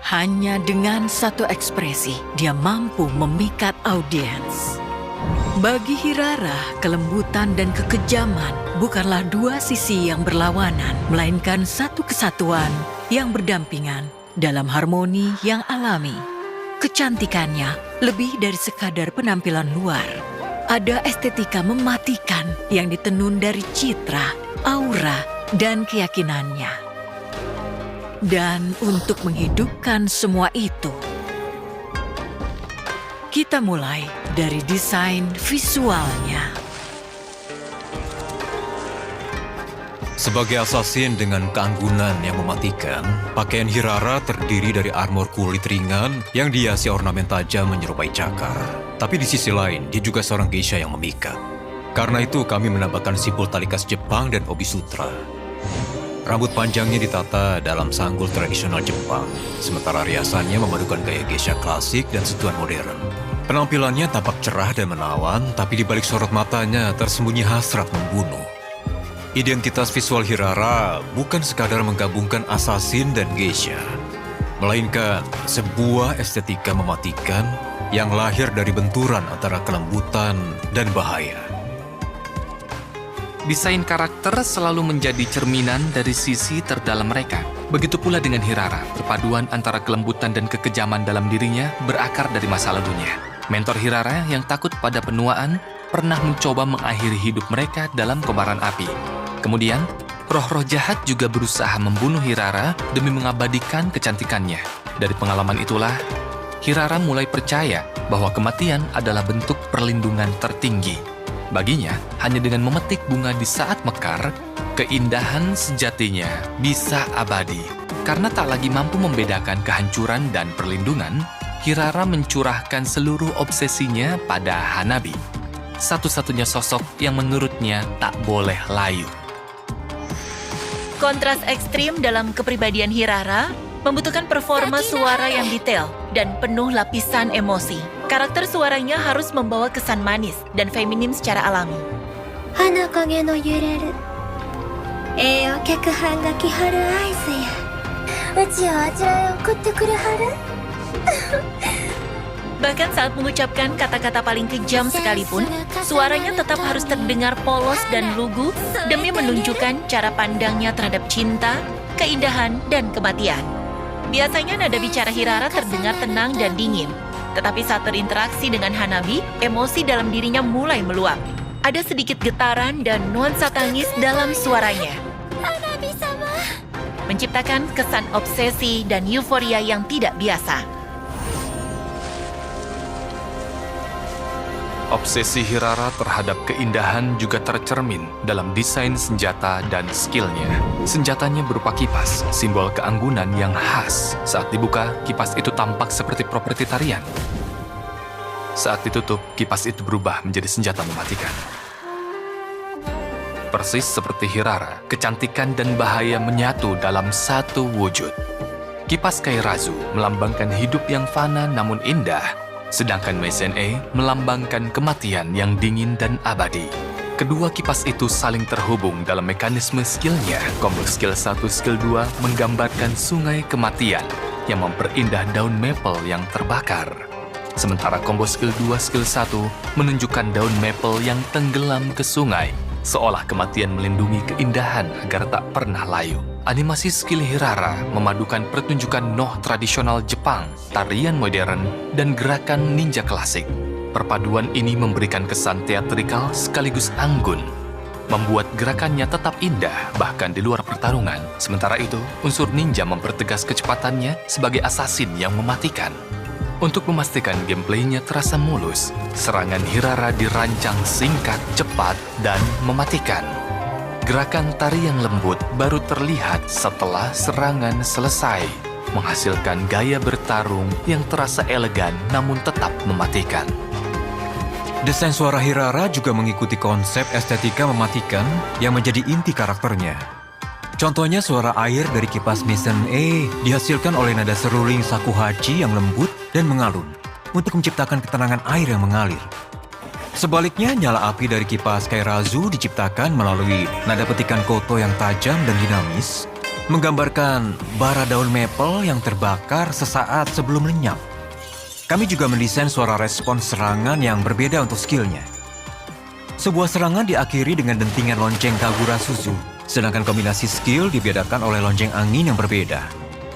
Hanya dengan satu ekspresi, dia mampu memikat audiens. Bagi Hirara, kelembutan dan kekejaman bukanlah dua sisi yang berlawanan, melainkan satu kesatuan yang berdampingan dalam harmoni yang alami. Kecantikannya lebih dari sekadar penampilan luar. Ada estetika mematikan yang ditenun dari citra, aura, dan keyakinannya. Dan untuk menghidupkan semua itu, kita mulai dari desain visualnya. Sebagai assassin dengan keanggunan yang mematikan, pakaian Hirara terdiri dari armor kulit ringan yang dihiasi ornamen tajam menyerupai cakar. Tapi di sisi lain, dia juga seorang geisha yang memikat. Karena itu kami menambahkan simbol tali khas Jepang dan obi sutra. Rambut panjangnya ditata dalam sanggul tradisional Jepang, sementara riasannya memadukan gaya geisha klasik dan sentuhan modern. Penampilannya tampak cerah dan menawan, tapi di balik sorot matanya tersembunyi hasrat membunuh. Identitas visual Hirara bukan sekadar menggabungkan assassin dan geisha, melainkan sebuah estetika mematikan yang lahir dari benturan antara kelembutan dan bahaya. Desain karakter selalu menjadi cerminan dari sisi terdalam mereka. Begitu pula dengan Hirara, perpaduan antara kelembutan dan kekejaman dalam dirinya berakar dari masa lalunya. Mentor Hirara yang takut pada penuaan pernah mencoba mengakhiri hidup mereka dalam kobaran api. Kemudian, roh-roh jahat juga berusaha membunuh Hirara demi mengabadikan kecantikannya. Dari pengalaman itulah, Hirara mulai percaya bahwa kematian adalah bentuk perlindungan tertinggi. Baginya, hanya dengan memetik bunga di saat mekar, keindahan sejatinya bisa abadi. Karena tak lagi mampu membedakan kehancuran dan perlindungan, Hirara mencurahkan seluruh obsesinya pada Hanabi. Satu-satunya sosok yang menurutnya tak boleh layu. Kontras ekstrim dalam kepribadian Hirara membutuhkan performa suara yang detail dan penuh lapisan emosi. Karakter suaranya harus membawa kesan manis dan feminim secara alami. Hanakage no yureru. Kyakuhan ga kiharu aizu ya. Uchi o ajira e okutte kuru haru. Bahkan saat mengucapkan kata-kata paling kejam sekalipun, suaranya tetap harus terdengar polos dan lugu demi menunjukkan cara pandangnya terhadap cinta, keindahan, dan kematian. Biasanya nada bicara Hirara terdengar tenang dan dingin, tetapi saat berinteraksi dengan Hanabi, emosi dalam dirinya mulai meluap. Ada sedikit getaran dan nuansa tangis dalam suaranya. Hanabi-sama. Menciptakan kesan obsesi dan euforia yang tidak biasa. Obsesi Hirara terhadap keindahan juga tercermin dalam desain senjata dan skillnya. Senjatanya berupa kipas, simbol keanggunan yang khas. Saat dibuka, kipas itu tampak seperti properti tarian. Saat ditutup, kipas itu berubah menjadi senjata mematikan. Persis seperti Hirara, kecantikan dan bahaya menyatu dalam satu wujud. Kipas Kairazu melambangkan hidup yang fana namun indah, sedangkan Meisen-e melambangkan kematian yang dingin dan abadi. Kedua kipas itu saling terhubung dalam mekanisme skillnya. Combo skill 1, skill 2 menggambarkan sungai kematian yang memperindah daun maple yang terbakar. Sementara combo skill 2, skill 1 menunjukkan daun maple yang tenggelam ke sungai, seolah kematian melindungi keindahan agar tak pernah layu. Animasi skill Hirara memadukan pertunjukan noh tradisional Jepang, tarian modern, dan gerakan ninja klasik. Perpaduan ini memberikan kesan teatrikal sekaligus anggun, membuat gerakannya tetap indah bahkan di luar pertarungan. Sementara itu, unsur ninja mempertegas kecepatannya sebagai assassin yang mematikan. Untuk memastikan gameplaynya terasa mulus, serangan Hirara dirancang singkat, cepat, dan mematikan. Gerakan tari yang lembut baru terlihat setelah serangan selesai, menghasilkan gaya bertarung yang terasa elegan namun tetap mematikan. Desain suara Hirara juga mengikuti konsep estetika mematikan yang menjadi inti karakternya. Contohnya suara air dari kipas Meisen-e dihasilkan oleh nada seruling shakuhachi yang lembut dan mengalun untuk menciptakan ketenangan air yang mengalir. Sebaliknya, nyala api dari kipas Kairazu diciptakan melalui nada petikan koto yang tajam dan dinamis menggambarkan bara daun maple yang terbakar sesaat sebelum lenyap. Kami juga mendesain suara respons serangan yang berbeda untuk skillnya. Sebuah serangan diakhiri dengan dentingan lonceng Kagura Suzu, sedangkan kombinasi skill dibedakan oleh lonceng angin yang berbeda.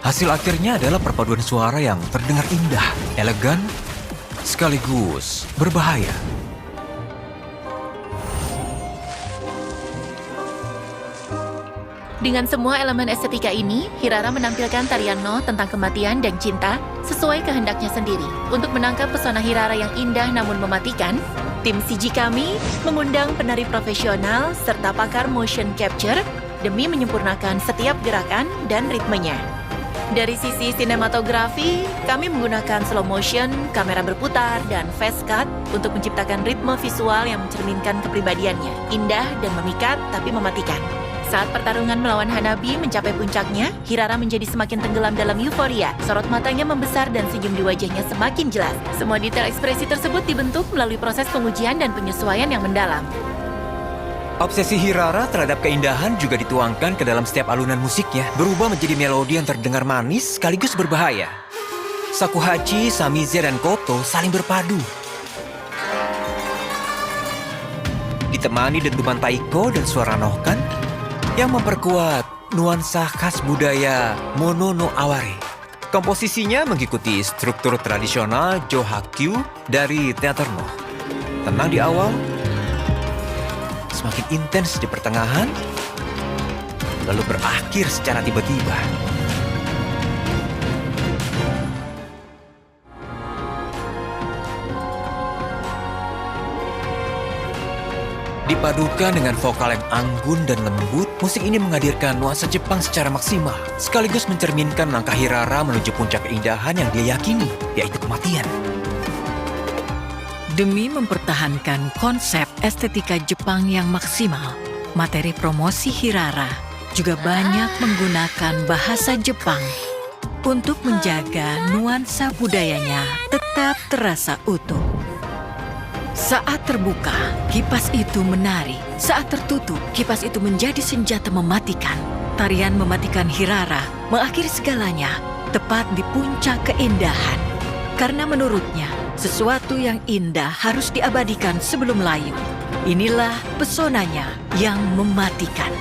Hasil akhirnya adalah perpaduan suara yang terdengar indah, elegan, sekaligus berbahaya. Dengan semua elemen estetika ini, Hirara menampilkan tarian No tentang kematian dan cinta sesuai kehendaknya sendiri. Untuk menangkap pesona Hirara yang indah namun mematikan, tim CG kami mengundang penari profesional serta pakar motion capture demi menyempurnakan setiap gerakan dan ritmenya. Dari sisi sinematografi, kami menggunakan slow motion, kamera berputar, dan fast cut untuk menciptakan ritme visual yang mencerminkan kepribadiannya. Indah dan memikat, tapi mematikan. Saat pertarungan melawan Hanabi mencapai puncaknya, Hirara menjadi semakin tenggelam dalam euforia. Sorot matanya membesar dan senyum di wajahnya semakin jelas. Semua detail ekspresi tersebut dibentuk melalui proses pengujian dan penyesuaian yang mendalam. Obsesi Hirara terhadap keindahan juga dituangkan ke dalam setiap alunan musiknya, berubah menjadi melodi yang terdengar manis sekaligus berbahaya. Shakuhachi, Samize, dan Koto saling berpadu. Ditemani dentuman taiko dan suara nohkan yang memperkuat nuansa khas budaya Mono no Aware. Komposisinya mengikuti struktur tradisional Johakkyu dari teater noh. Tenang di awal, semakin intens di pertengahan, lalu berakhir secara tiba-tiba. Dipadukan dengan vokal yang anggun dan lembut, musik ini menghadirkan nuansa Jepang secara maksimal, sekaligus mencerminkan langkah Hirara menuju puncak keindahan yang dia yakini, yaitu kematian. Demi mempertahankan konsep estetika Jepang yang maksimal, materi promosi Hirara juga banyak menggunakan bahasa Jepang untuk menjaga nuansa budayanya tetap terasa utuh. Saat terbuka, kipas itu menari. Saat tertutup, kipas itu menjadi senjata mematikan. Tarian mematikan Hirara mengakhiri segalanya tepat di puncak keindahan. Karena menurutnya, sesuatu yang indah harus diabadikan sebelum layu. Inilah pesonanya yang mematikan.